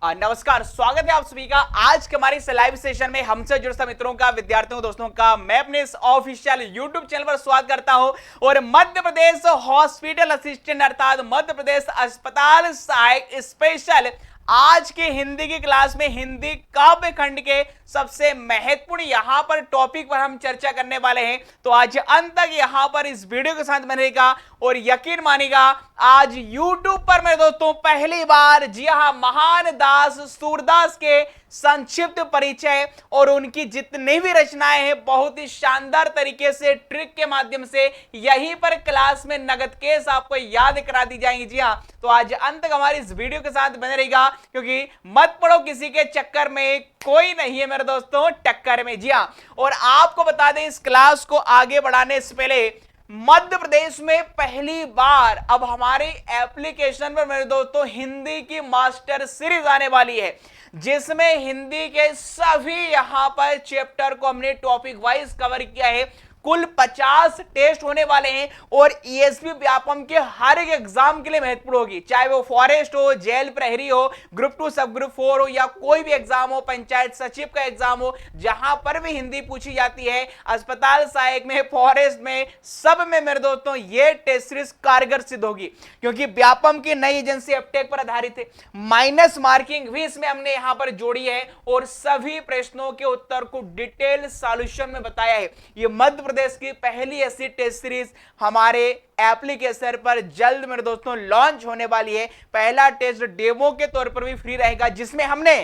नमस्कार, स्वागत है आप सभी का आज के हमारे इस लाइव सेशन में। हमसे जुड़े सब मित्रों का, विद्यार्थियों, दोस्तों का मैं अपने इस ऑफिशियल यूट्यूब चैनल पर स्वागत करता हूं। और मध्य प्रदेश हॉस्पिटल असिस्टेंट अर्थात मध्य प्रदेश अस्पताल सहायक स्पेशल आज के हिंदी की क्लास में हिंदी काव्य खंड के सबसे महत्वपूर्ण यहां पर टॉपिक पर हम चर्चा करने वाले हैं। तो आज अंत तक यहां पर इस वीडियो के साथ बनेगा और यकीन मानिएगा आज YouTube पर मेरे दोस्तों पहली बार, जी हां, महान दास सूरदास के संक्षिप्त परिचय और उनकी जितनी भी रचनाएं हैं बहुत ही शानदार तरीके से ट्रिक के माध्यम से यहीं पर क्लास में नगद केस आपको याद करा दी जाएंगी। जी हां, तो आज अंत तक हमारी इस वीडियो के साथ बने रहेगा, क्योंकि मत पढ़ो किसी के चक्कर में, कोई नहीं है मेरे दोस्तों टक्कर में। जी हां, और आपको बता दें इस क्लास को आगे बढ़ाने से पहले मध्य प्रदेश में पहली बार अब हमारे एप्लीकेशन पर मेरे दोस्तों हिंदी की मास्टर सीरीज आने वाली है, जिसमें हिंदी के सभी यहां पर चैप्टर को हमने टॉपिक वाइज कवर किया है। कुल 50 टेस्ट होने वाले हैं और ईएसपी व्यापम के हर एक एग्जाम के लिए महत्वपूर्ण होगी, चाहे वो फॉरेस्ट हो, जेल प्रहरी हो, ग्रुप 2 सब ग्रुप 4 हो या कोई भी एग्जाम हो, पंचायत सचिव का एग्जाम हो, जहां पर भी हिंदी पूछी जाती है, अस्पताल सहायक में, फॉरेस्ट में, सब में मेरे दोस्तों ये टेस्ट सीरीज कारगर सिद्ध होगी, क्योंकि व्यापम की नई एजेंसी अपटेक पर आधारित है। माइनस मार्किंग भी इसमें हमने यहां पर जोड़ी है और सभी प्रश्नों के उत्तर को डिटेल सॉल्यूशन में बताया है। ये मध्य प्रदेश की पहली ऐसी टेस्ट सीरीज हमारे एप्लीकेशन पर जल्द मेरे दोस्तों लॉन्च होने वाली है। पहला टेस्ट डेमो के तौर पर भी फ्री रहेगा, जिसमें हमने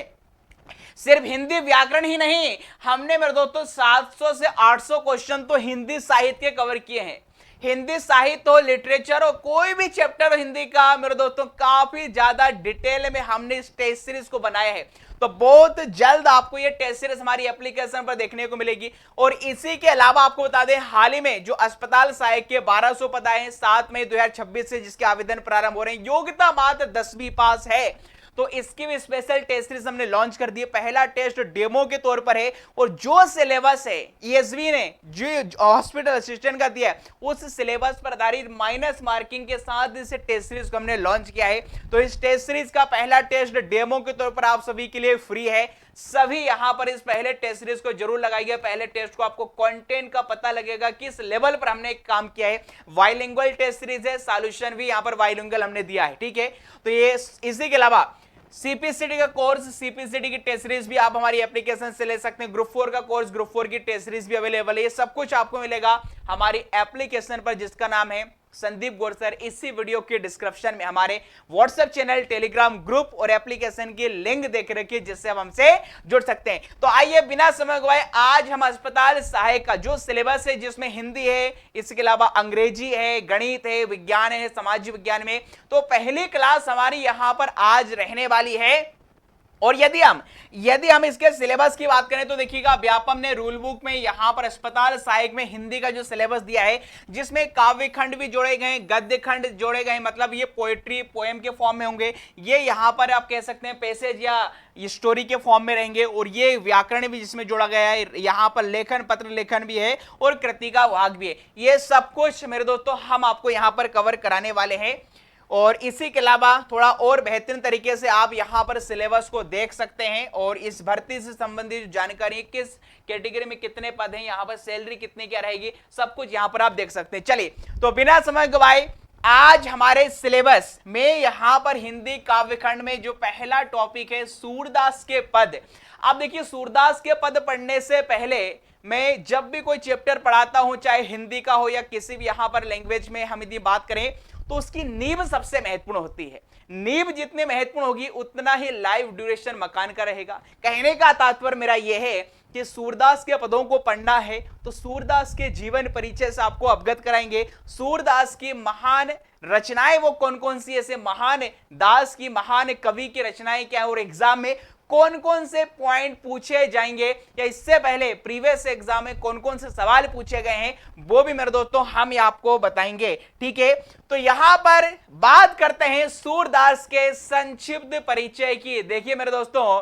सिर्फ हिंदी व्याकरण ही नहीं, हमने मेरे दोस्तों 700 से 800 क्वेश्चन तो हिंदी साहित्य कवर किए हैं। हिंदी साहित्य हो, लिटरेचर हो, कोई भी चैप्टर हिंदी का मेरे दोस्तों काफी ज्यादा डिटेल में हमने इस टेस्ट सीरीज को बनाया है। तो बहुत जल्द आपको ये टेस्ट सीरीज हमारी एप्लीकेशन पर देखने को मिलेगी। और इसी के अलावा आपको बता दें हाल ही में जो अस्पताल सहायक के 1200 पद आए हैं 7 मई 2026 से, जिसके आवेदन प्रारंभ हो रहे हैं, योग्यता मात्र 10वीं पास है, तो इसकी भी स्पेशल टेस्ट सीरीज हमने लॉन्च कर दी है। पहला टेस्ट डेमो के तौर पर है और जो सिलेबस है ईएसवी ने जो हॉस्पिटल असिस्टेंट का दिया है उस सिलेबस पर आधारित माइनस मार्किंग के साथ इस टेस्ट सीरीज को हमने लॉन्च किया है। तो इस टेस्ट सीरीज का पहला टेस्ट डेमो के तौर पर आप सभी के लिए फ्री है। सभी यहां पर इस पहले टेस्ट सीरीज को जरूर लगाइए। पहले टेस्ट को आपको कंटेंट का पता लगेगा किस लेवल पर हमने काम किया है। बाइलिंगुअल टेस्ट सीरीज है, सॉल्यूशन भी यहां पर बाइलिंगुअल हमने दिया है, ठीक है। तो ये इसी के अलावा सीपीसीटी का कोर्स, सीपीसीटी की टेस्ट सीरीज भी आप हमारी एप्लीकेशन से ले सकते हैं। ग्रुप 4 का कोर्स, ग्रुप 4 की टेस्ट सीरीज भी अवेलेबल है। ये सब कुछ आपको मिलेगा हमारी एप्लीकेशन पर, जिसका नाम है संदीप गोरसर। इसी वीडियो के डिस्क्रिप्शन में हमारे व्हाट्सएप चैनल, टेलीग्राम ग्रुप और एप्लीकेशन की लिंक देख रखिए, जिससे आप हमसे जुड़ सकते हैं। तो आइए बिना समय गवाए आज हम अस्पताल सहायक का जो सिलेबस है, जिसमें हिंदी है, इसके अलावा अंग्रेजी है, गणित है, विज्ञान है, सामाजिक विज्ञान में, तो पहली क्लास हमारी यहां पर आज रहने वाली है। और यदि हम इसके सिलेबस की बात करें तो देखिएगा व्यापम ने रूल बुक में यहां पर अस्पताल सहायक में हिंदी का जो सिलेबस दिया है, जिसमें काव्य खंड भी जोड़े गए, गद्य खंड जोड़े गए, मतलब ये पोएट्री पोएम के फॉर्म में होंगे, ये यहां पर आप कह सकते हैं पैसेज या स्टोरी के फॉर्म में रहेंगे, और ये व्याकरण भी जिसमें जोड़ा गया है, यहां पर लेखन, पत्र लेखन भी है और कृतिका भाग भी है। ये सब कुछ मेरे दोस्तों हम आपको यहां पर कवर कराने वाले हैं। और इसी के अलावा थोड़ा और बेहतरीन तरीके से आप यहां पर सिलेबस को देख सकते हैं और इस भर्ती से संबंधित जानकारी, किस कैटेगरी में कितने पद हैं, यहां पर सैलरी कितनी क्या रहेगी, सब कुछ यहां पर आप देख सकते हैं। चलिए तो बिना समय गवाए आज हमारे सिलेबस में यहां पर हिंदी काव्यखंड में जो पहला टॉपिक है सूरदास के पद। अब देखिए सूरदास के पद पढ़ने से पहले मैं जब भी कोई चैप्टर पढ़ाता हूं, चाहे हिंदी का हो या किसी भी यहां पर लैंग्वेज में हम यदि बात करें, तो उसकी नींव सबसे महत्वपूर्ण होती है। नींव जितनी महत्वपूर्ण होगी उतना ही लाइव ड्यूरेशन मकान का रहेगा। कहने का तात्पर्य मेरा यह है कि सूरदास के पदों को पढ़ना है तो सूरदास के जीवन परिचय से आपको अवगत कराएंगे। सूरदास की महान रचनाएं वो कौन कौन सी, ऐसे महान दास की, महान कवि की रचनाएं क्या है, और एग्जाम में कौन कौन से पॉइंट पूछे जाएंगे या इससे पहले प्रीवियस एग्जाम में कौन कौन से सवाल पूछे गए हैं, वो भी मेरे दोस्तों हम आपको बताएंगे, ठीक है। तो यहां पर बात करते हैं सूरदास के संक्षिप्त परिचय की। देखिए मेरे दोस्तों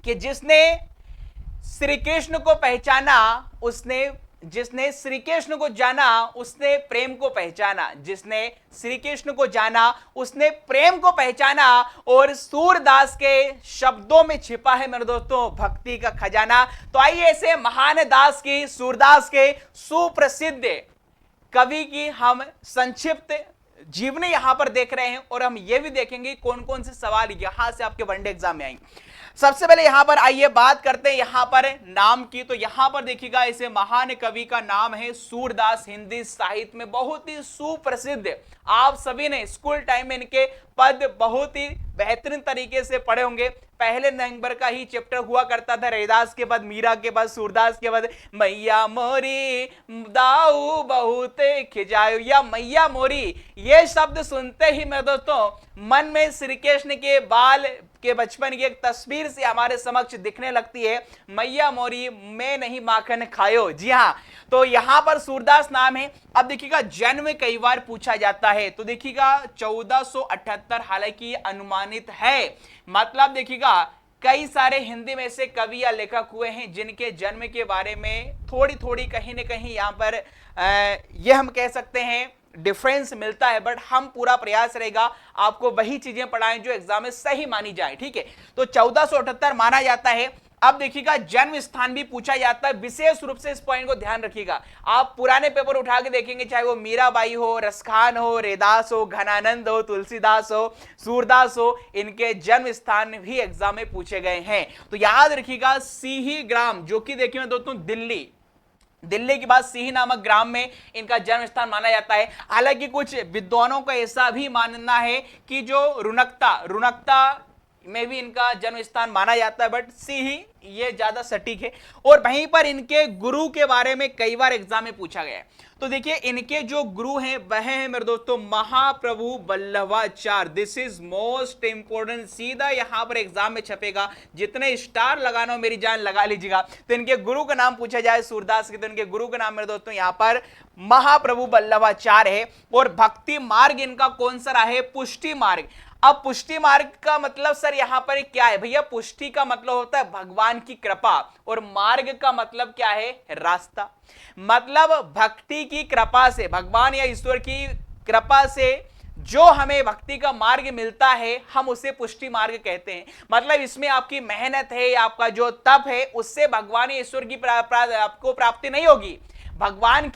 कि जिसने श्री कृष्ण को पहचाना उसने जिसने श्री कृष्ण को जाना उसने प्रेम को पहचाना, जिसने श्री कृष्ण को जाना उसने प्रेम को पहचाना। और सूरदास के शब्दों में छिपा है मेरे दोस्तों भक्ति का खजाना। तो आइए ऐसे महान दास की, सूरदास के सुप्रसिद्ध कवि की हम संक्षिप्त जीवनी यहां पर देख रहे हैं, और हम यह भी देखेंगे कौन कौन से सवाल यहां से आपके वनडे एग्जाम में आएंगे। सबसे पहले यहां पर आइए बात करते हैं यहां पर नाम की। तो यहां पर देखिएगा इसे महान कवि का नाम है सूरदास, हिंदी साहित्य में बहुत ही सुप्रसिद्ध। आप सभी ने स्कूल टाइम में इनके पद बहुत ही बेहतरीन तरीके से पढ़े होंगे। पहले नंबर का ही चैप्टर हुआ करता था, रैदास के बाद मीरा के बाद सूरदास के बाद मैया मोरी दाऊ बहुत खिजायो, या मैया मोरी। ये शब्द सुनते ही मेरे दोस्तों मन में श्री कृष्ण के बाल के बचपन की एक तस्वीर से हमारे समक्ष दिखने लगती है, मैया मोरी मैं नहीं माखन खायो। जी हाँ, तो यहां पर सूरदास नाम है। अब देखिएगा जन्म कई बार पूछा जाता है, तो देखिएगा 1478, हालांकि अनुमानित है। मतलब देखिएगा कई सारे हिंदी में से कवि या लेखक हुए हैं जिनके जन्म के बारे में थोड़ी थोड़ी कहीं ना कहीं यहां पर यह हम कह सकते हैं डिफरेंस मिलता है, बट हम पूरा प्रयास रहेगा आपको वही चीजें पढ़ाएं जो एग्जाम में सही मानी जाए। ठीक है, तो 1478 माना जाता है। अब देखिएगा जन्म स्थान भी पूछा जाता है, विशेष रूप से इस पॉइंट को ध्यान रखिएगा। आप पुराने पेपर उठा के देखेंगे, चाहे वो मीराबाई हो, रसखान हो, रैदास हो, घनानंद हो, तुलसीदास हो, सूरदास हो, इनके जन्म स्थान भी एग्जाम में पूछे गए हैं। तो याद रखिएगा सिही ग्राम, जो कि देखिए दोस्तों दिल्ली के बाद सिही नामक ग्राम में इनका जन्म स्थान माना जाता है। हालांकि कुछ विद्वानों का ऐसा भी मानना है कि जो रुनकता में भी इनका जन्म स्थान माना जाता है, बट सिही ये ज्यादा सटीक है। और वहीं पर इनके गुरु के बारे में कई बार एग्जाम में पूछा गया है। तो देखिए इनके जो गुरु हैं वह है मेरे दोस्तों Mahaprabhu Vallabhacharya. This is most important, सीधा यहां पर एग्जाम में छपेगा। जितने स्टार लगाना हो मेरी जान लगा लीजिएगा। तो इनके गुरु का नाम पूछा जाए सूरदास के, तो इनके गुरु का नाम मेरे दोस्तों यहां पर महाप्रभु वल्लभाचार्य है। और भक्ति मार्ग इनका कौन सा रहा है? पुष्टि मार्ग। अब पुष्टि मार्ग का मतलब सर यहां पर क्या है भैया? पुष्टि का मतलब होता है भगवान की कृपा, और मार्ग का मतलब क्या है? रास्ता। मतलब भक्ति की कृपा से, भगवान या ईश्वर की कृपा से जो हमें भक्ति का मार्ग मिलता है हम उसे पुष्टि मार्ग कहते हैं। मतलब इसमें आपकी मेहनत है, आपका जो तप है, उससे भगवान या ईश्वर की आपको प्राप्ति नहीं होगी। भगवान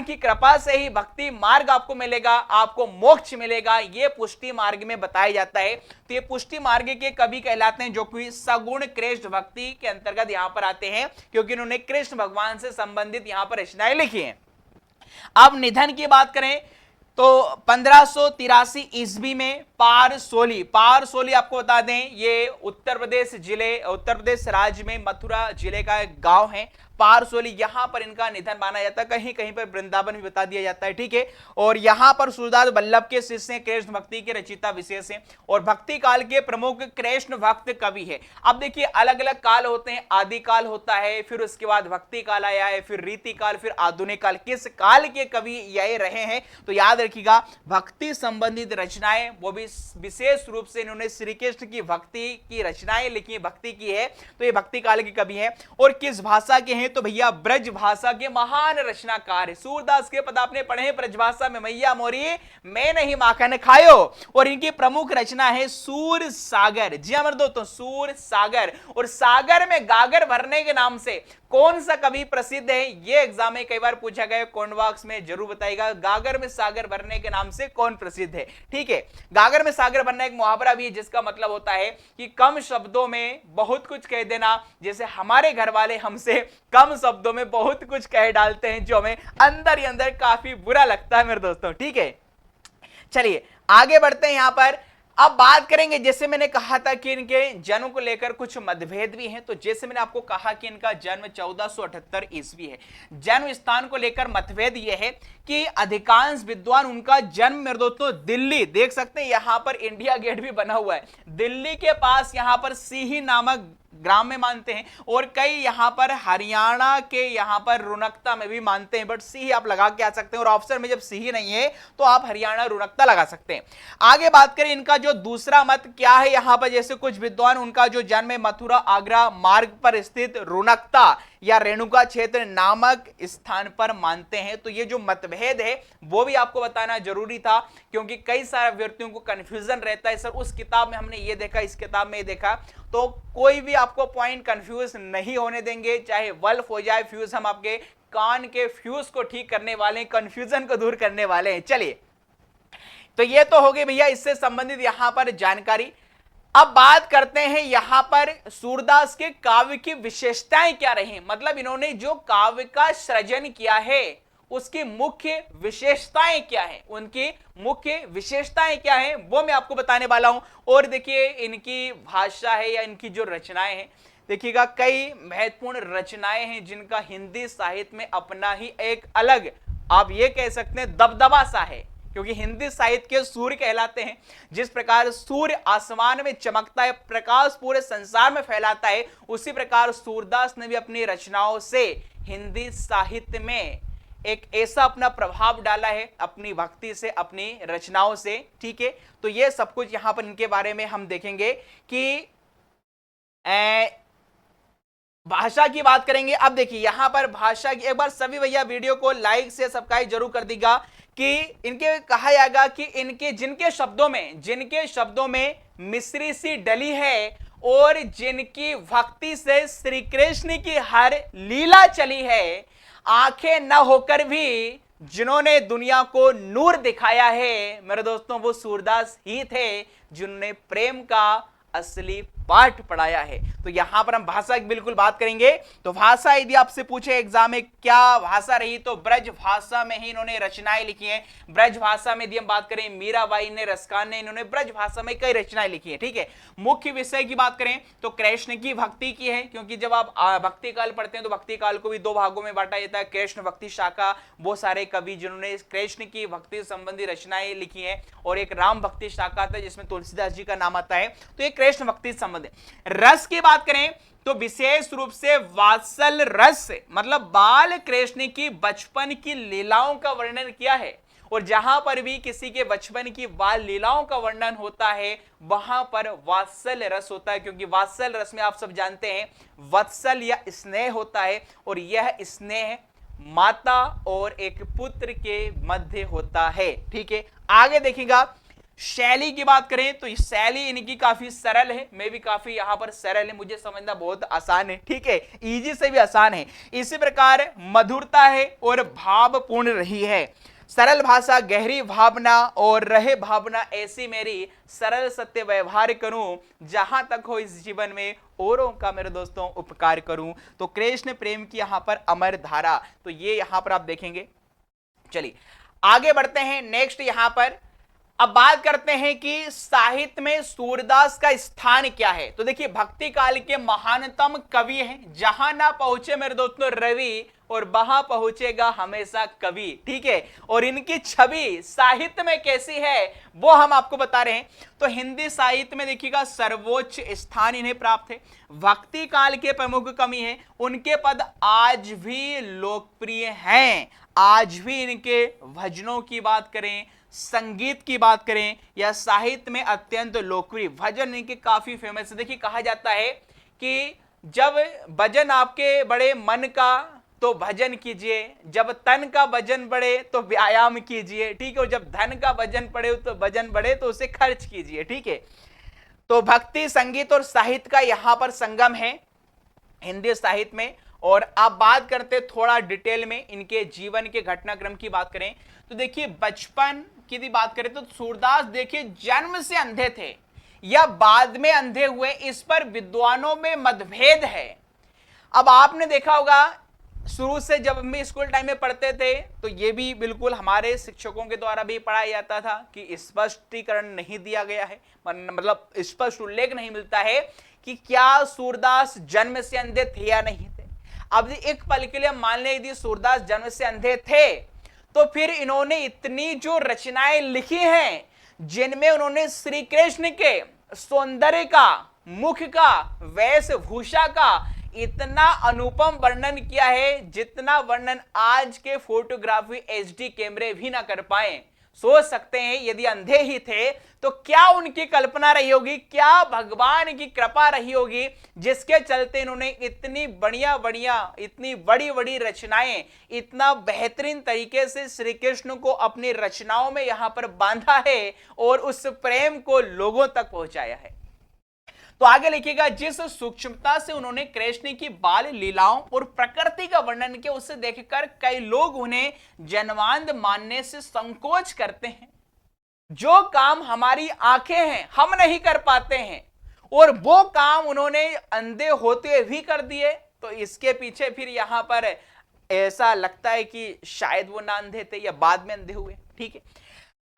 की कृपा से ही भक्ति मार्ग आपको मिलेगा, आपको मोक्ष मिलेगा। ये पुष्टि मार्ग में बताया जाता है। तो ये पुष्टि मार्ग के कवि कहलाते हैं, जो कि सगुण कृष्ण भक्ति के अंतर्गत यहां पर आते हैं, क्योंकि इन्होंने कृष्ण भगवान से संबंधित यहां पर रचनाएं लिखी हैं। अब निधन की बात करें तो 1583 ईस्वी में पारसोली आपको बता दें ये उत्तर प्रदेश राज्य में मथुरा जिले का एक गांव है पारसोली। यहां पर इनका निधन माना जाता है। कहीं कहीं पर वृंदावन भी बता दिया जाता है। ठीक है, और यहां पर सूरदास वल्लभ के शिष्य हैं, कृष्ण भक्ति के रचिता विशेष हैं, और भक्ति काल के प्रमुख कृष्ण भक्त कवि है। अब देखिए अलग अलग काल होते हैं, आदि काल होता है, फिर उसके बाद भक्ति काल आया है, फिर रीति काल, फिर आधुनिक काल। किस काल के कवि ये रहे हैं? तो याद रखिएगा भक्ति संबंधित रचनाएं, वो भी विशेष रूप से इन्होंने श्री कृष्ण की भक्ति की रचनाएं लिखी, भक्ति की है, तो ये भक्ति काल के कवि है। और किस भाषा के हैं? तो भैया ब्रज भाषा के महान रचनाकार है। सूरदास के पद आपने पढ़े हैं, ब्रज भाषा में मैया मोरी मैं नहीं माखन खायो। और इनकी प्रमुख रचना है सूर सागर। जी हाँ दोस्तों, सूर सागर। और सागर में गागर भरने के नाम से कौन सा कवि प्रसिद्ध है? ये एग्जाम में कई बार पूछा गया, कमेंट बॉक्स में जरूर बताइएगा गागर में सागर भरने के नाम से कौन प्रसिद्ध है। ठीक है, गागर में सागर भरना एक मुहावरा भी है, जिसका मतलब होता है कि कम शब्दों में बहुत कुछ कह देना। जैसे हमारे घर वाले हमसे कम शब्दों में बहुत कुछ कह डालते हैं, जो हमें अंदर ही अंदर काफी बुरा लगता है मेरे दोस्तों। ठीक है, चलिए आगे बढ़ते हैं। यहां पर अब बात करेंगे, जैसे मैंने कहा था कि इनके जन्म को लेकर कुछ मतभेद भी हैं। तो जैसे मैंने आपको कहा कि इनका जन्म 1478 ईस्वी है। जन्म स्थान को लेकर मतभेद यह है कि अधिकांश विद्वान उनका जन्म मेरे दोस्तों दिल्ली, देख सकते हैं यहां पर इंडिया गेट भी बना हुआ है, दिल्ली के पास यहां पर सिही नामक ग्राम में मानते हैं, और कई यहां पर हरियाणा के यहां पर रुनकता में भी मानते हैं। बट सिही आप लगा के आ सकते हैं, और ऑप्शन में जब सिही नहीं है तो आप हरियाणा रुनकता लगा सकते हैं। आगे बात करें इनका जो दूसरा मत क्या है, यहां पर जैसे कुछ विद्वान उनका जो जन्म है मथुरा आगरा मार्ग पर स्थित रुनकता या रेणुका क्षेत्र नामक स्थान पर मानते हैं। तो ये जो मतभेद है वो भी आपको बताना जरूरी था, क्योंकि कई सारे व्यक्तियों को कंफ्यूजन रहता है, सर उस किताब में हमने ये देखा, इस किताब में ये देखा। तो कोई भी आपको पॉइंट कंफ्यूज नहीं होने देंगे, चाहे वल्फ हो जाए फ्यूज, हम आपके कान के फ्यूज को ठीक करने वाले हैं, कंफ्यूजन को दूर करने वाले हैं। चलिए, तो ये तो हो गई भैया इससे संबंधित यहां पर जानकारी। अब बात करते हैं यहां पर सूरदास के काव्य की विशेषताएं क्या रही, मतलब इन्होंने जो काव्य का सृजन किया है उसकी मुख्य विशेषताएं क्या है, उनकी मुख्य विशेषताएं क्या है वो मैं आपको बताने वाला हूं। और देखिए इनकी भाषा है या इनकी जो रचनाएं हैं, देखिएगा कई महत्वपूर्ण रचनाएं हैं जिनका हिंदी साहित्य में अपना ही एक अलग, आप ये कह सकते हैं, दबदबा सा है, क्योंकि हिंदी साहित्य के सूर्य कहलाते हैं। जिस प्रकार सूर्य आसमान में चमकता है, प्रकाश पूरे संसार में फैलाता है, उसी प्रकार सूरदास ने भी अपनी रचनाओं से हिंदी साहित्य में एक ऐसा अपना प्रभाव डाला है, अपनी भक्ति से, अपनी रचनाओं से। ठीक है, तो ये सब कुछ यहां पर इनके बारे में हम देखेंगे कि भाषा की बात करेंगे। अब देखिए यहां पर भाषा की, एक बार सभी भैया वीडियो को लाइक से सब्सक्राइब जरूर कर दीजिएगा कि इनके कहा जाएगा कि इनके जिनके शब्दों में मिश्री सी डली है और जिनकी भक्ति से श्री कृष्ण की हर लीला चली है, आंखें न होकर भी जिन्होंने दुनिया को नूर दिखाया है, मेरे दोस्तों वो सूरदास ही थे जिन्होंने प्रेम का असली पाठ पढ़ाया है। तो यहां पर हम भाषा की बिल्कुल बात करेंगे। तो भाषा यदि आपसे पूछे एग्जाम में क्या भाषा रही, तो ब्रज भाषा में ही इन्होंने रचनाएं लिखी हैं। ब्रज भाषा में यदि हम बात करें, मीराबाई ने, रसकान ने, इन्होंने ब्रज भाषा में कई रचनाएं लिखी है। ठीक है, मुख्य विषय की बात करें तो कृष्ण की भक्ति की है, क्योंकि जब आप भक्ति काल पढ़ते हैं तो भक्ति काल को भी दो भागों में बांटा जाता है, कृष्ण भक्ति शाखा, वो सारे कवि जिन्होंने कृष्ण की भक्ति संबंधी रचनाएं लिखी है, और एक राम भक्ति शाखा था जिसमें तुलसीदास जी का नाम आता है। तो ये कृष्ण भक्ति संबंध। रस की बात करें तो विशेष रूप से वात्सल रस, मतलब बाल कृष्ण की बचपन की लीलाओं का वर्णन किया है, और जहां पर भी किसी के बचपन की बाल लीलाओं का वर्णन होता है वहां पर वात्सल रस होता है, क्योंकि वात्सल रस में आप सब जानते हैं वत्सल या स्नेह होता है, और यह स्नेह माता और एक पुत्र के मध्य होता है। ठीक है, आगे देखिएगा शैली की बात करें तो शैली इनकी काफी सरल है, मैं भी काफी यहां पर सरल है, मुझे समझना बहुत आसान है। ठीक है, इजी से भी आसान है। इसी प्रकार मधुरता है और भावपूर्ण रही है, सरल भाषा, गहरी भावना और रहे भावना, ऐसी मेरी सरल सत्य व्यवहार करूं, जहां तक हो इस जीवन में औरों का मेरे दोस्तों उपकार करूं। तो कृष्ण प्रेम की यहां पर अमर धारा, तो ये यहां पर आप देखेंगे। चलिए आगे बढ़ते हैं। नेक्स्ट यहां पर अब बात करते हैं कि साहित्य में सूरदास का स्थान क्या है। तो देखिए भक्ति काल के महानतम कवि हैं, जहां ना पहुंचे मेरे दोस्तों रवि और वहां पहुंचेगा हमेशा कवि। ठीक है, और इनकी छवि साहित्य में कैसी है वो हम आपको बता रहे हैं। तो हिंदी साहित्य में देखिएगा सर्वोच्च स्थान इन्हें प्राप्त है। भक्ति काल के प्रमुख कवि हैं, उनके पद आज भी लोकप्रिय हैं। आज भी इनके भजनों की बात करें, संगीत की बात करें या साहित्य में अत्यंत लोकप्रिय भजन इनके काफी फेमस है। देखिए कहा जाता है कि जब भजन आपके बड़े मन का तो भजन कीजिए, जब तन का भजन बढ़े तो व्यायाम कीजिए। ठीक है, और जब धन का भजन पड़े तो भजन बढ़े तो उसे खर्च कीजिए। ठीक है, तो भक्ति, संगीत और साहित्य का यहां पर संगम है हिंदी साहित्य में। और आप बात करते थोड़ा डिटेल में इनके जीवन के घटनाक्रम की बात करें तो देखिए बचपन की भी बात करें तो सूरदास देखिए जन्म से अंधे थे या बाद में अंधे हुए, इस पर विद्वानों में मतभेद है। अब आपने देखा होगा शुरू से जब हम भी स्कूल टाइम में पढ़ते थे तो ये भी बिल्कुल हमारे शिक्षकों के द्वारा भी पढ़ाया जाता था कि स्पष्टीकरण नहीं दिया गया है, मतलब स्पष्ट उल्लेख नहीं मिलता है कि क्या सूरदास जन्म से अंधे थे या नहीं थे। अब एक पल के लिए मान लें यदि सूरदास जन्म से अंधे थे तो फिर इन्होंने इतनी जो रचनाएं लिखी हैं जिनमें उन्होंने श्री कृष्ण के सौंदर्य का, मुख का, वेशभूषा का इतना अनुपम वर्णन किया है जितना वर्णन आज के फोटोग्राफी एचडी कैमरे भी ना कर पाए। सोच सकते हैं यदि अंधे ही थे तो क्या उनकी कल्पना रही होगी, क्या भगवान की कृपा रही होगी जिसके चलते इन्होंने इतनी इतनी बड़ी बड़ी रचनाएं इतना बेहतरीन तरीके से श्री कृष्ण को अपनी रचनाओं में यहां पर बांधा है और उस प्रेम को लोगों तक पहुंचाया है। तो आगे लिखिएगा, जिस सूक्ष्मता से उन्होंने कृष्ण की बाल लीलाओं और प्रकृति का वर्णन किया उसे देखकर कई लोग उन्हें जन्मांध मानने से संकोच करते हैं। जो काम हमारी आंखें हैं हम नहीं कर पाते हैं और वो काम उन्होंने अंधे होते हुए भी कर दिए, तो इसके पीछे फिर यहां पर ऐसा लगता है कि शायद वो ना अंधे थे या बाद में अंधे हुए। ठीक है,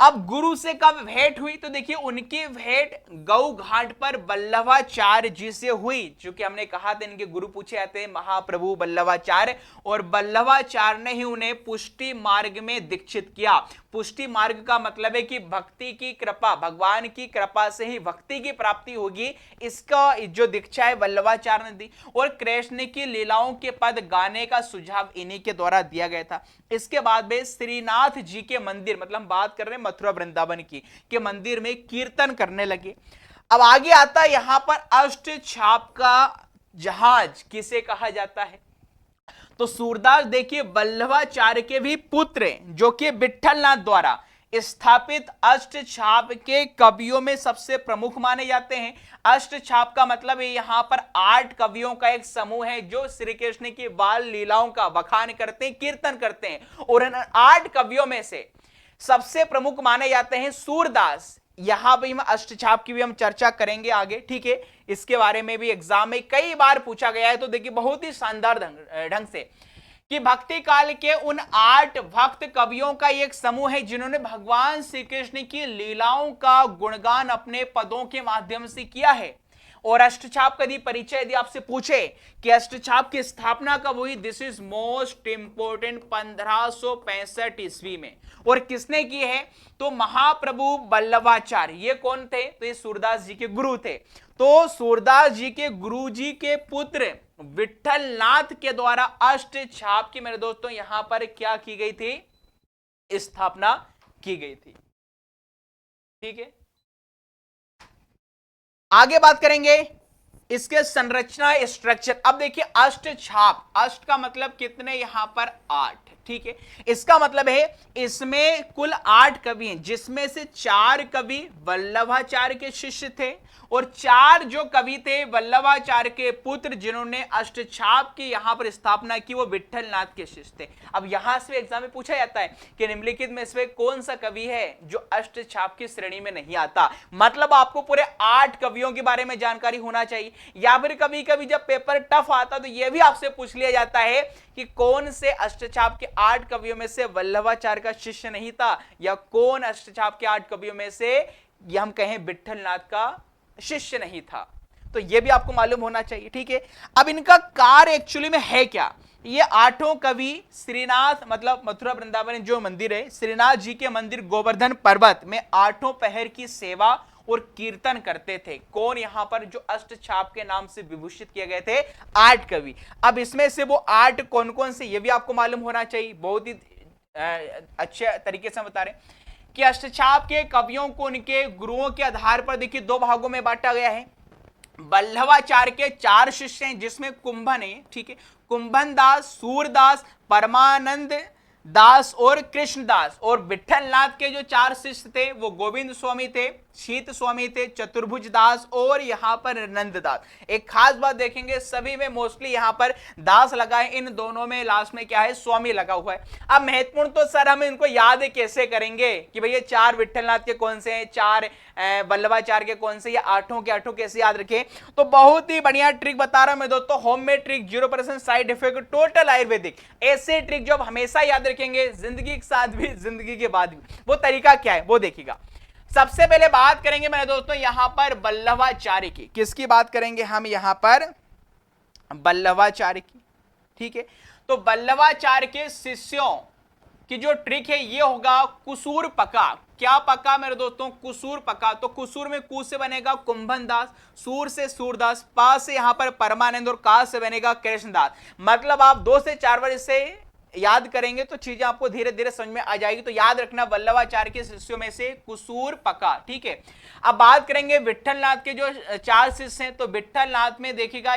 अब गुरु से कब भेंट हुई, तो देखिए उनकी भेंट गौ घाट पर बल्लभाचार्य जी से हुई। चूंकि हमने कहा था इनके गुरु पूछे जाते हैं महाप्रभु बल्लभाचार्य, और बल्लभाचार्य ने ही उन्हें पुष्टि मार्ग में दीक्षित किया। पुष्टि मार्ग का मतलब है कि भक्ति की कृपा, भगवान की कृपा से ही भक्ति की प्राप्ति होगी, इसका जो दीक्षा है बल्लभाचार्य ने दी। और कृष्ण की लीलाओं के पद गाने का सुझाव इन्हीं के द्वारा दिया गया था। इसके बाद में श्रीनाथ जी के मंदिर, मतलब बात कर रहे हैं मथुरा वृंदावन की, के मंदिर में कीर्तन करने लगे। अब आगे आता है यहां पर अष्ट छाप का जहाज किसे कहा जाता है, तो सूरदास देखिए बल्लभाचार्य के भी पुत्र जो कि विट्ठलनाथ द्वारा स्थापित अष्ट छाप के कवियों में सबसे प्रमुख माने जाते हैं। अष्ट छाप का मतलब है यहां पर 8 कवियों का एक समूह है जो श्री कृष्ण की बाल लीलाओं का बखान करते हैं, कीर्तन करते हैं। और इन 8 कवियों में से सबसे प्रमुख माने जाते हैं सूरदास। यहां भी हम अष्टछाप की भी हम चर्चा करेंगे आगे। ठीक है, इसके बारे में भी एग्जाम में कई बार पूछा गया है, तो देखिए बहुत ही शानदार ढंग से कि भक्ति काल के उन 8 भक्त कवियों का एक समूह है जिन्होंने भगवान श्री कृष्ण की लीलाओं का गुणगान अपने पदों के माध्यम से किया है। और अष्टछाप का परिचय यदि आपसे पूछे कि अष्टछाप की स्थापना कब हुई, दिस इज मोस्ट इंपोर्टेंट 1565 ईस्वी में। और किसने की है, तो महाप्रभु बल्लभाचार्य। ये कौन थे, तो ये सूरदास जी के गुरु थे। तो सूरदास जी के गुरु जी के पुत्र विट्ठलनाथ के द्वारा अष्टछाप की मेरे दोस्तों यहां पर क्या की गई थी, स्थापना की गई थी। ठीक है, आगे बात करेंगे इसके संरचना स्ट्रक्चर। अब देखिए अष्ट छाप, अष्ट का मतलब कितने, यहां पर 8। ठीक है, इसका मतलब है इसमें कुल 8 कवि हैं जिसमें से 4 कवि वल्लभाचार्य के शिष्य थे और 4 जो कवि थे वल्लभाचार्य के पुत्र जिन्होंने अष्टछाप की यहां पर स्थापना की, वो विट्ठलनाथ के शिष्य थे। अब यहां से एग्जाम में पूछा जाता है कि निम्नलिखित में से कौन सा कवि है जो अष्टछाप की श्रेणी में नहीं आता। मतलब आपको पूरे 8 कवियों के बारे में जानकारी होना चाहिए। या फिर कभी कभी जब पेपर टफ आता तो यह भी आपसे पूछ लिया जाता है कि कौन से अष्टछाप के 8 कवियों में से वल्लभाचार्य का शिष्य नहीं था, या कौन अष्टछाप के 8 कवियों में से हम कहें विट्ठलनाथ का शिष्य नहीं था। तो यह भी आपको मालूम होना चाहिए। ठीक है, अब इनका कार्य एक्चुअली में है क्या। ये 8 कवि श्रीनाथ, मतलब मथुरा वृंदावन जो मंदिर है, श्रीनाथ जी के मंदिर गोवर्धन पर्वत में 8 पहर की सेवा और कीर्तन करते थे। कौन, यहां पर जो अष्टछाप के नाम से विभूषित किए गए थे 8 कवि। अब इसमें से वो 8 कौन कौन से, ये भी आपको मालूम होना चाहिए। बहुत ही अच्छे तरीके से बता रहे कि अष्टछाप के कवियों को उनके गुरुओं के आधार पर देखिए 2 भागों में बांटा गया है। वल्लभाचार्य के 4 शिष्य हैं जिसमें कुंभन है। ठीक है, कुंभन दास, सूरदास, परमानंद दास और कृष्णदास। और विट्ठलनाथ के जो 4 शिष्य थे वो गोविंद स्वामी थे, शीत स्वामी थे, चतुर्भुज दास और यहां पर नंददास। एक खास बात देखेंगे सभी में मोस्टली यहां पर दास लगा है, इन दोनों में लास्ट में क्या है, स्वामी लगा हुआ है। अब महत्वपूर्ण तो सर हम इनको याद कैसे करेंगे कि भैया 4 विट्ठलनाथ के कौन से हैं, 4 वल्लभाचार्य के कौन से, या 8 के 8 कैसे याद रखें। तो बहुत ही बढ़िया ट्रिक बता रहा हूं मैं दोस्तों, homemade trick, 0% side effect, total Ayurvedic. ऐसे ट्रिक जो आप हमेशा याद रखेंगे जिंदगी के साथ भी जिंदगी के बाद भी। वो तरीका क्या है वो देखिएगा। सबसे पहले बात करेंगे मेरे दोस्तों यहां पर वल्लभाचार्य की। किसकी बात करेंगे हम यहां पर, वल्लभाचार्य की। ठीक है, तो वल्लभाचार्य के शिष्यों की जो ट्रिक है ये होगा कुसूर पका। क्या पका मेरे दोस्तों, कुसूर पका। तो कुसूर में कु से बनेगा कुंभन दास, सूर से सूरदास, पा से यहां पर परमानंद और का से बनेगा कृष्णदास। मतलब आप 2 से 4 बार इसे याद करेंगे तो चीजें आपको धीरे धीरे समझ में आ जाएगी। तो याद रखना वल्लभाचार्य के शिष्यों में से कुसूर पका, ठीक है। अब बात करेंगे विट्ठलनाथ के जो 4 शिष्य हैं, तो विट्ठलनाथ में देखिएगा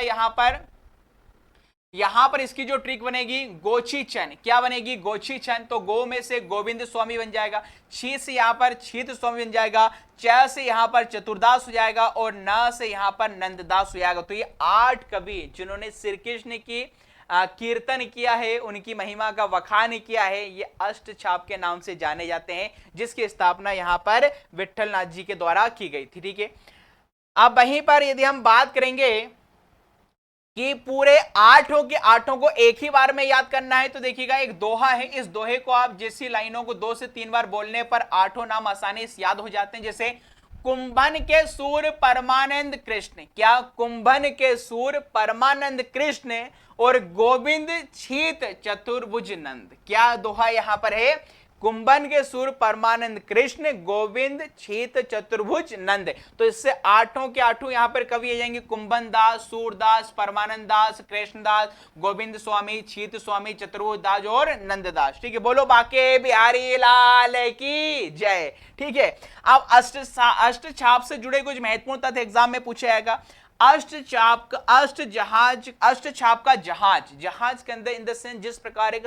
यहां पर इसकी जो ट्रिक बनेगी गोची चन, क्या बनेगी गोची चन, तो गो में से गोविंद स्वामी बन जाएगा, छी से यहां पर छीत स्वामी बन जाएगा, च से यहां पर चतुर्दास हो जाएगा और न से यहां पर नंददास हो जाएगा। तो ये 8 कवि जिन्होंने श्री कृष्ण की कीर्तन किया है, उनकी महिमा का वखान किया है, ये अष्टछाप के नाम से जाने जाते हैं, जिसकी स्थापना यहां पर विट्ठलनाथ जी के द्वारा की गई थी, ठीक है। अब वहीं पर यदि हम बात करेंगे कि पूरे 8 के 8 को एक ही बार में याद करना है, तो देखिएगा एक दोहा है, इस दोहे को आप जैसी लाइनों को 2 से 3 बार बोलने पर 8 नाम आसानी से याद हो जाते हैं। जैसे कुंभन के सूर परमानंद कृष्ण, क्या कुंभन के सूर परमानंद कृष्ण और गोविंद छीत चतुर्भुज नंद, क्या दोहा यहां पर है, कुंभन के सूर परमानंद कृष्ण गोविंद छीत चतुर्भुज नंद। तो इससे 8 के 8 यहां पर कवि आ जाएंगे, कुंभन दास, सूरदास, परमानंद दास, कृष्णदास, गोविंद स्वामी, छीत स्वामी, चतुर्भुज दास और नंददास, ठीक है। बोलो बाके बिहारी लाल की जय, ठीक है। अब अष्टछाप से जुड़े कुछ महत्वपूर्ण तथ्य एग्जाम में पूछा जाएगा। अष्टछाप का जहाज के अंदर इन द सेंस जिस प्रकार एक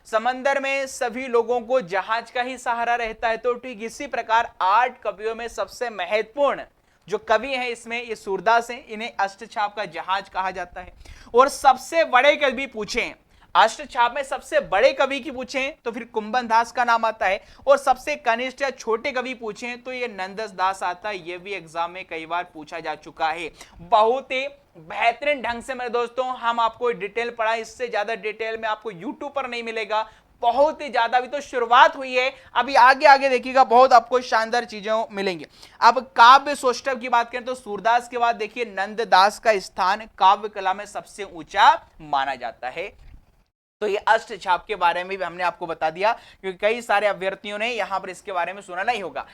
समंदर में सभी लोगों को जहाज का ही सहारा रहता है, तो ठीक इसी प्रकार 8 कवियों में सबसे महत्वपूर्ण जो कवि हैं इसमें ये सूरदास हैं, इन्हें अष्टछाप का जहाज कहा जाता है। और सबसे बड़े कवि पूछें, अष्टछाप में सबसे बड़े कवि की पूछें तो फिर कुंभन दास का नाम आता है, और सबसे कनिष्ठ या छोटे कवि पूछें तो ये नंदस दास आता है। ये भी एग्जाम में कई बार पूछा जा चुका है। बहुत ही बेहतरीन ढंग से मेरे दोस्तों हम आपको डिटेल पढ़ा, इससे ज्यादा डिटेल में आपको यूट्यूब पर नहीं मिलेगा, बहुत ही ज्यादा। अभी तो शुरुआत हुई है, अभी आगे आगे देखिएगा बहुत आपको शानदार चीजें मिलेंगी। अब काव्य सौष्ठव की बात करें तो सूरदास के बाद देखिए नंददास का स्थान काव्य कला में सबसे ऊंचा माना जाता है। तो ये अष्टछाप के बारे में भी हमने आपको बता दिया, क्योंकि कई सारे अभ्यर्थियों ने यहां पर इसके बारे में सुना नहीं होगा।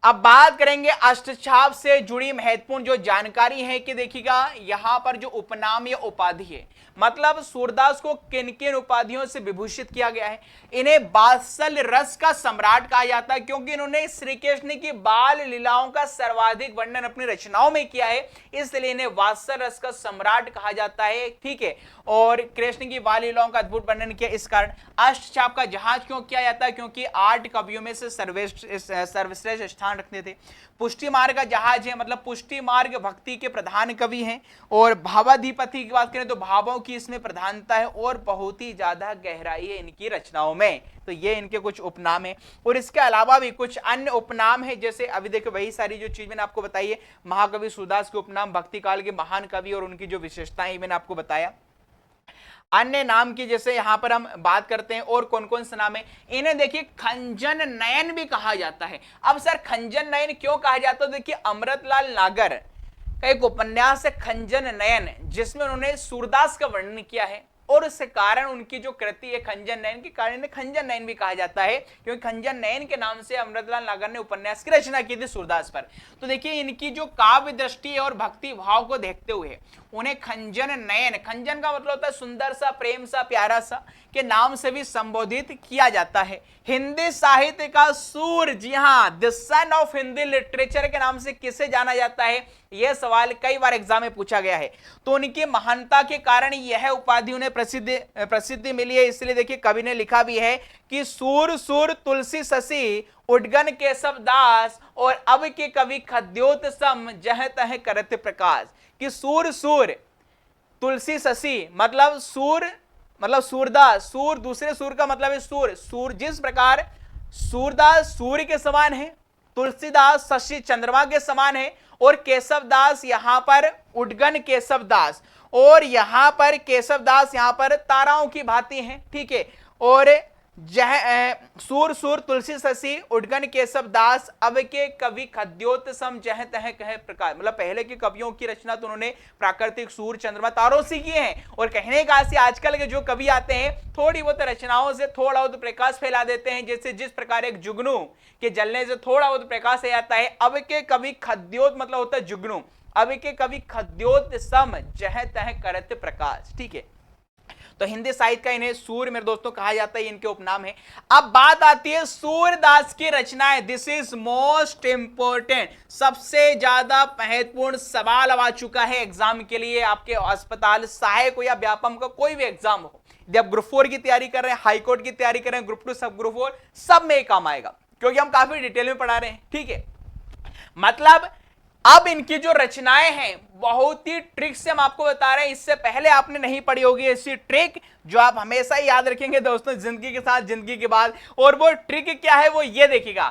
अब बात करेंगे अष्टछाप से जुड़ी महत्वपूर्ण जो जानकारी है कि देखिएगा यहां पर जो उपनाम या उपाधि है, मतलब सूरदास को किन किन उपाधियों से विभूषित किया गया है। इन्हें वात्सल रस का सम्राट कहा जाता है, क्योंकि इन्होंने श्री कृष्ण की बाल लीलाओं का सर्वाधिक वर्णन अपनी रचनाओं में किया है, इसलिए इन्हें वात्सल रस का सम्राट कहा जाता है, ठीक है। और कृष्ण की बाल लीलाओं का अद्भुत वर्णन किया, इस कारण अष्टछाप का जहाज क्यों किया जाता है, क्योंकि 8 कवियों में से सर्वश्रेष्ठ स्थान रखते थे। पुष्टि मार्ग का जहाज है, मतलब पुष्टि मार्ग भक्ति के प्रधान कवि हैं। और भावाधिपति की बात करें तो भावों की इसमें प्रधानता है और बहुत ही ज्यादा गहराई है इनकी रचनाओं में। तो ये इनके कुछ उपनाम है, और इसके अलावा भी कुछ अन्य उपनाम है, जैसे अभी देखो वही सारी जो चीज मैंने आपको बताई है, महाकवि सूरदास के उपनाम, भक्ति काल के महान कवि और उनकी जो विशेषताएं मैंने आपको बताया। अन्य नाम की जैसे यहां पर हम बात करते हैं, और कौन कौन से नाम है, इन्हें देखिए खंजन नयन भी कहा जाता है। अब सर खंजन नयन क्यों कहा जाता है, देखिए अमृतलाल नागर का एक उपन्यास है खंजन नयन, जिसमें उन्होंने सूरदास का वर्णन किया है, और उस कारण उनकी जो कृति है खंजन नयन के कारण इन्हें खंजन नयन भी कहा जाता है, क्योंकि खंजन नयन के नाम से अमृतलाल नागर ने उपन्यास की रचना की थी सूरदास पर। तो देखिए इनकी जो काव्य दृष्टि है और भक्ति भाव को देखते हुए उन्हें खंजन नयन, खंजन का मतलब होता है सुंदर सा, प्रेम सा, प्यारा सा, के नाम से भी संबोधित किया जाता है। हिंदी साहित्य का सूर, जी हाँ, the son of Hindi literature के नाम से किसे जाना जाता है, यह सवाल कई बार एग्जाम में पूछा गया है। तो उनकी महानता के कारण यह उपाधि उन्हें प्रसिद्धि मिली है। इसलिए देखिए कवि ने लिखा भी है कि सूर सूर तुलसी शशि उडगन केशव दास, और अब के कवि खद्योत सम जह तह करत प्रकाश। कि सूर सूर तुलसी शशि मतलब सूर, मतलब सूरदास, सूर दूसरे सूर का मतलब है सूर, जिस प्रकार सूरदास सूर्य के समान है, तुलसीदास शशि चंद्रमा के समान है, और केशव दास यहां पर उडगन केशव दास, और यहां पर केशव दास यहां पर ताराओं की भांति हैं, ठीक है। और सूर सूर तुलसी शशि उडगन केशव दास, अब के कवि खद्योत सम जह तह कह प्रकार, मतलब पहले के कवियों की रचना तो उन्होंने प्राकृतिक सूर चंद्रमा तारों से की है, और कहने का से आजकल के जो कवि आते हैं थोड़ी बहुत रचनाओं से थोड़ा बहुत प्रकाश फैला देते हैं, जैसे जिस प्रकार एक जुगनू के जलने से थोड़ा बहुत प्रकाश आ जाता है। अब के कवि खद्योत मतलब होता है जुगनू, अब के कवि खद्योत सम जह तह करत प्रकाश, ठीक है। तो हिंदी साहित्य का इन्हें सूर्य मेरे दोस्तों कहा जाता है, इनके उपनाम है। अब बात आती है सूरदास की रचनाएं। दिस इज मोस्ट इंपोर्टेंट, सबसे ज्यादा महत्वपूर्ण सवाल आ चुका है एग्जाम के लिए। आपके अस्पताल, सहायक हो या व्यापम का कोई भी एग्जाम हो, जब ग्रुप 4 की तैयारी कर रहे हैं, हाई कोर्ट की तैयारी कर रहे हैं, ग्रुप 2 सब ग्रुप 4 सब में काम आएगा, क्योंकि हम काफी डिटेल में पढ़ा रहे हैं। ठीक है, मतलब अब इनकी जो रचनाएं हैं बहुत ही ट्रिक से हम आपको बता रहे हैं। इससे पहले आपने नहीं पढ़ी होगी ऐसी ट्रिक जो आप हमेशा ही याद रखेंगे दोस्तों, जिंदगी के साथ, जिंदगी के बाद। और वो ट्रिक क्या है, वो ये देखिएगा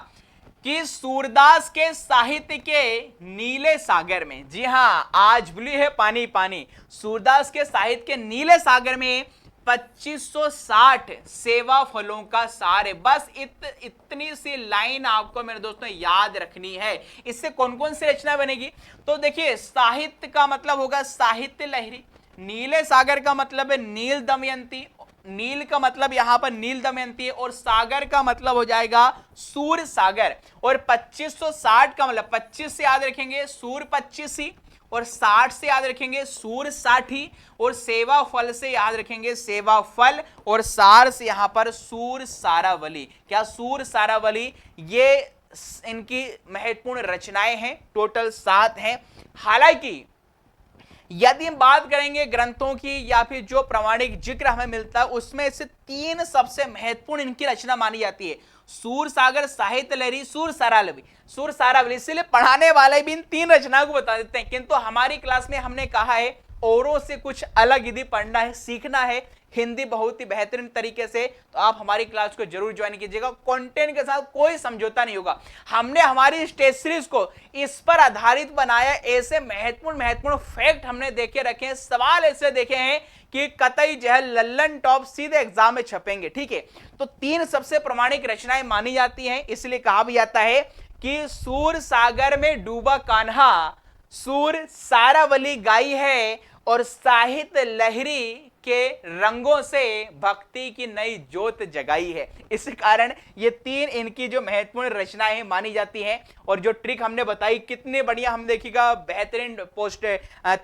कि सूरदास के साहित्य के नीले सागर में, जी हां आज ब्लू है पानी पानी, सूरदास के साहित्य के नीले सागर में 2560 सेवा फलों का सार है। बस इतनी सी लाइन आपको मेरे दोस्तों याद रखनी है। इससे कौन कौन सी रचना बनेगी, तो देखिए साहित्य का मतलब होगा साहित्य लहरी, नीले सागर का मतलब है नील दमयंती, नील का मतलब यहां पर नील दमयंती है, और सागर का मतलब हो जाएगा सूर सागर। और 2560 का मतलब 25 से याद रखेंगे सूर 25 ही, और 60 से याद रखेंगे सूर 60, और सेवा फल से याद रखेंगे सेवा फल, और सार से यहां पर सूर सारावली। क्या सूर सारावली, ये इनकी महत्वपूर्ण रचनाएं हैं, टोटल 7 हैं। हालांकि यदि हम बात करेंगे ग्रंथों की या फिर जो प्रामाणिक जिक्र हमें मिलता है, उसमें से 3 सबसे महत्वपूर्ण इनकी रचना मानी जाती है, सूर सागर, साहित्य लहरी, सूर सारावली। सूर सारावली इसलिए पढ़ाने वाले भी इन 3 रचनाओं को बता देते हैं, किंतु हमारी क्लास में हमने कहा है औरों से कुछ अलग यदि पढ़ना है, सीखना है हिंदी बहुत ही बेहतरीन तरीके से, तो आप हमारी क्लास को जरूर ज्वाइन कीजिएगा। कंटेंट के साथ कोई समझौता नहीं होगा। हमने हमारी टेस्ट सीरीज को इस पर आधारित बनाया, ऐसे महत्वपूर्ण फैक्ट हमने देखे रखे हैं, सवाल ऐसे देखे हैं कि कतई जो है लल्लन टॉप सीधे एग्जाम में छपेंगे। ठीक है, तो 3 सबसे प्रामाणिक रचनाएं मानी जाती हैं, इसलिए कहा भी जाता है कि सूर सागर में डूबा कान्हा, सूर सारावली गाई है, और साहित्य लहरी के रंगों से भक्ति की नई ज्योत जगाई है। इस कारण ये 3 इनकी जो महत्वपूर्ण रचनाएं मानी जाती हैं। और जो ट्रिक हमने बताई कितने बढ़िया, हम देखिएगा बेहतरीन पोस्ट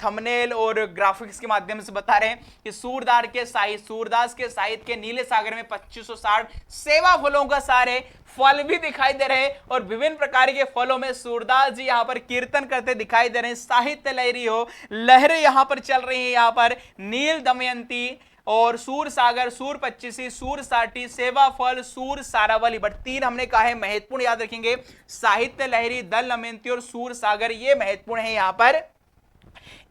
थंबनेल और ग्राफिक्स के माध्यम से बता रहे हैं कि सूरदास के साहित्य के नीले सागर में 2560 सेवा फलों का सार है। फल भी दिखाई दे रहे हैं, और विभिन्न प्रकार के फलों में सूरदास जी यहां पर कीर्तन करते दिखाई दे रहे हैं। साहित्य लहरी हो, लहरें यहां पर चल रही हैं, यहां पर नील दमयंती और सूर सागर, सूर 25, सूर 60, सेवा फल, सूर सारावली। बट 3 हमने कहा है महत्वपूर्ण, याद रखेंगे साहित्य लहरी, दल दमयंती और सूर सागर, ये महत्वपूर्ण है यहां पर।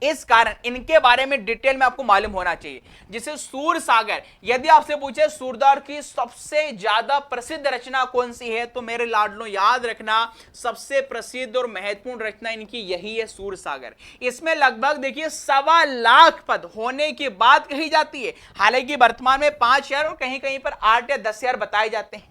इस कारण इनके बारे में डिटेल में आपको मालूम होना चाहिए। जिसे सूर सागर, यदि आपसे पूछे सूरदास की सबसे ज्यादा प्रसिद्ध रचना कौन सी है, तो मेरे लाडलों याद रखना सबसे प्रसिद्ध और महत्वपूर्ण रचना इनकी यही है, सूर सागर। इसमें लगभग देखिए 1.25 लाख पद होने की बात कही जाती है। हालांकि वर्तमान में 5000 और कहीं कहीं पर 8 या 10,000 बताए जाते हैं।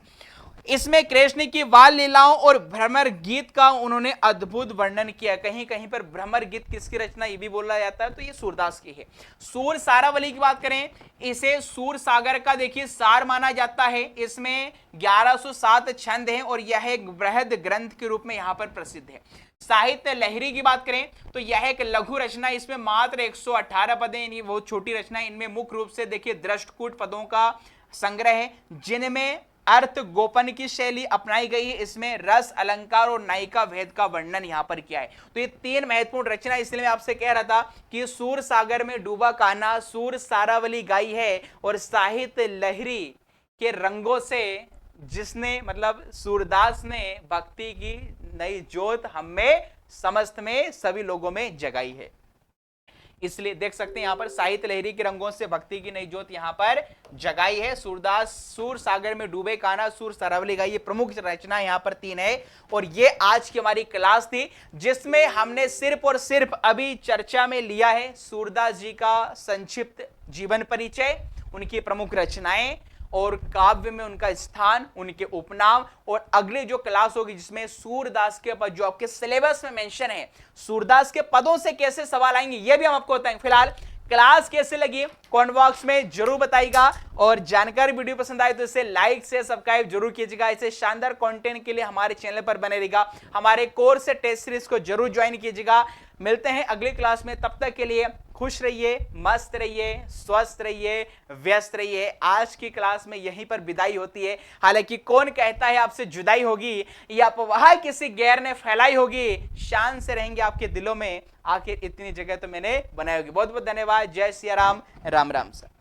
इसमें कृष्ण की बाल लीलाओं और भ्रमर गीत का उन्होंने अद्भुत वर्णन किया। कहीं कहीं पर भ्रमर गीत किसकी रचना ये भी बोला जाता है, तो ये सूरदास की है। सूर सारावली की बात करें, इसे सूर सागर का देखिए सार माना जाता है। इसमें 1107 छंद हैं और यह एक बृहद ग्रंथ के रूप में यहां पर प्रसिद्ध है। साहित्य लहरी की बात करें तो यह एक लघु रचना, इसमें मात्र 118 पद हैं, बहुत छोटी रचना है। इनमें मुख्य रूप से देखिए दृष्टकूट पदों का संग्रह है, जिनमें अर्थ गोपन की शैली अपनाई गई है। इसमें रस, अलंकार और नायिका भेद का वर्णन यहां पर किया है। तो ये 3 महत्वपूर्ण रचना, इसलिए मैं आपसे कह रहा था कि सूर सागर में डूबा कान्हा, सूर सारावली गाई है, और साहित्य लहरी के रंगों से जिसने मतलब सूरदास ने भक्ति की नई ज्योत हमें समस्त में सभी लोगों में जगाई है। इसलिए देख सकते हैं यहां पर साहित्य लहरी के रंगों से भक्ति की नई ज्योत यहां पर जगाई है। सूरदास सूर सागर में डूबे कान्हा, सूर सारावली गाई, ये प्रमुख रचना यहां पर 3 है। और ये आज की हमारी क्लास थी, जिसमें हमने सिर्फ और सिर्फ अभी चर्चा में लिया है सूरदास जी का संक्षिप्त जीवन परिचय, उनकी प्रमुख रचनाएं और काव्य में उनका स्थान, उनके उपनाम। और अगली जो क्लास होगी जिसमें सूरदास के पद जो आपके सिलेबस में मेंशन है, सूरदास के पदों से कैसे सवाल आएंगे ये भी हम आपको बताएंगे। फिलहाल क्लास कैसे लगी कमेंट बॉक्स में जरूर बताइएगा, और जानकारी वीडियो पसंद आए तो इसे लाइक से सब्सक्राइब जरूर कीजिएगा। ऐसे शानदार कंटेंट के लिए हमारे चैनल पर बने रहिएगा। हमारे कोर्स से टेस्ट सीरीज को जरूर ज्वाइन कीजिएगा। मिलते हैं अगली क्लास में, तब तक के लिए खुश रहिए, मस्त रहिए, स्वस्थ रहिए, व्यस्त रहिए। आज की क्लास में यहीं पर विदाई होती है। हालांकि कौन कहता है आपसे जुदाई होगी या अफवाह किसी गैर ने फैलाई होगी, शान से रहेंगे आपके दिलों में। आखिर इतनी जगह तो मैंने बनाई होगी। बहुत बहुत धन्यवाद। जय सिया राम, राम राम सर।